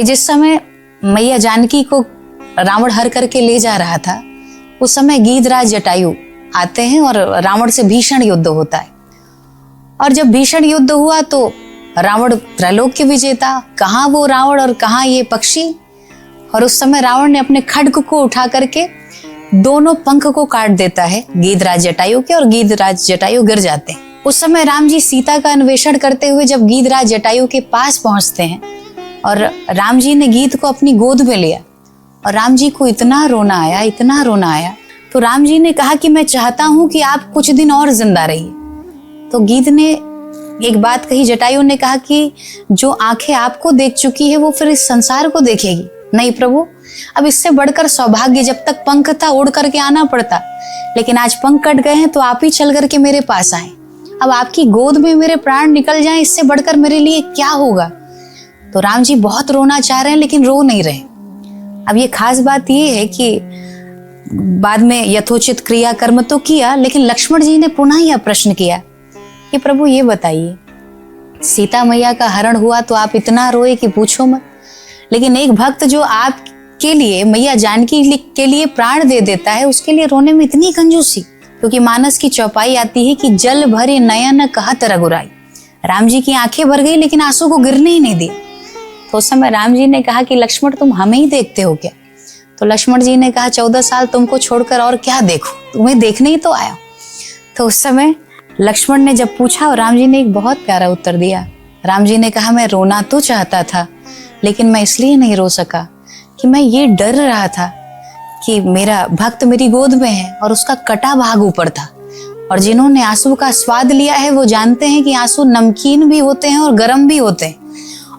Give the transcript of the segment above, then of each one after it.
कि जिस समय मैया जानकी को रावण हर करके ले जा रहा था, उस समय गीधराज जटायु आते हैं और रावण से भीषण युद्ध होता है। और जब भीषण युद्ध हुआ तो रावण त्रैलोक्य विजेता, कहाँ वो रावण और कहाँ ये पक्षी। और उस समय रावण ने अपने खड्ग को उठा करके दोनों पंख को काट देता है गीधराज जटायु के, और गीधराज जटायु गिर जाते हैं। उस समय राम जी सीता का अन्वेषण करते हुए जब गीधराज जटायु के पास पहुंचते हैं और राम जी ने गीध को अपनी गोद में लिया, और राम जी को इतना रोना आया, इतना रोना आया, तो राम जी ने कहा कि मैं चाहता हूं कि आप कुछ दिन और जिंदा रहिए। तो गीध ने एक बात कही, जटायु ने कहा कि जो आंखें आपको देख चुकी है वो फिर इस संसार को देखेगी। नहीं प्रभु, अब इससे बढ़कर सौभाग्य, जब तक पंख था उड़ करके आना पड़ता, लेकिन आज पंख कट गए हैं तो आप ही चल करके मेरे पास आए। अब आपकी गोद में मेरे प्राण निकल जाएं, इससे बढ़कर मेरे लिए क्या होगा। तो राम जी बहुत रोना चाह रहे हैं लेकिन रो नहीं रहे। अब ये खास बात ये है कि बाद में यथोचित क्रिया कर्म तो किया, लेकिन लक्ष्मण जी ने पुनः यह प्रश्न किया कि प्रभु ये बताइए, सीता मैया का हरण हुआ तो आप इतना रोए कि पूछो मत, लेकिन एक भक्त जो आपके लिए, मैया जानकी के लिए प्राण दे देता है, उसके लिए रोने में इतनी कंजूसी। क्योंकि मानस की चौपाई आती है कि जल भरे नयन कहत रघुराई। राम जी की आंखें भर गई लेकिन आंसू को गिरने ही नहीं दिए। तो उस समय राम जी ने कहा कि लक्ष्मण तुम हमें ही देखते हो क्या। तो लक्ष्मण जी ने कहा 14 साल तुमको छोड़कर और क्या देखूं, तुम्हें देखने ही तो आया। तो उस समय लक्ष्मण ने जब पूछा और राम जी ने एक बहुत प्यारा उत्तर दिया। राम जी ने कहा मैं रोना तो चाहता था, लेकिन मैं इसलिए नहीं रो सका कि मैं ये डर रहा था कि मेरा भक्त मेरी गोद में है और उसका कटा भाग ऊपर था, और जिन्होंने आंसू का स्वाद लिया है वो जानते हैं कि आंसू नमकीन भी होते हैं और गर्म भी होते हैं।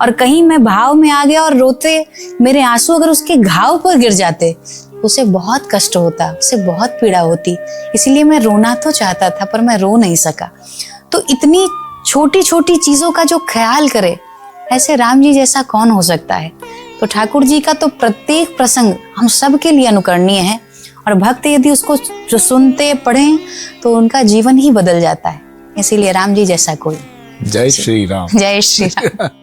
और कहीं मैं भाव में आ गया और रोते मेरे आंसू अगर उसके घाव पर गिर जाते, उसे बहुत कष्ट होता, उसे बहुत पीड़ा होती। इसलिए मैं रोना तो चाहता था पर मैं रो नहीं सका। तो इतनी छोटी छोटी चीजों का जो ख्याल करे, ऐसे राम जी जैसा कौन हो सकता है। तो ठाकुर जी का तो प्रत्येक प्रसंग हम सब के लिए अनुकरणीय है, और भक्त यदि उसको जो सुनते पढ़ें तो उनका जीवन ही बदल जाता है। इसीलिए राम जी जैसा कोई। जय श्री राम। जय श्री राम।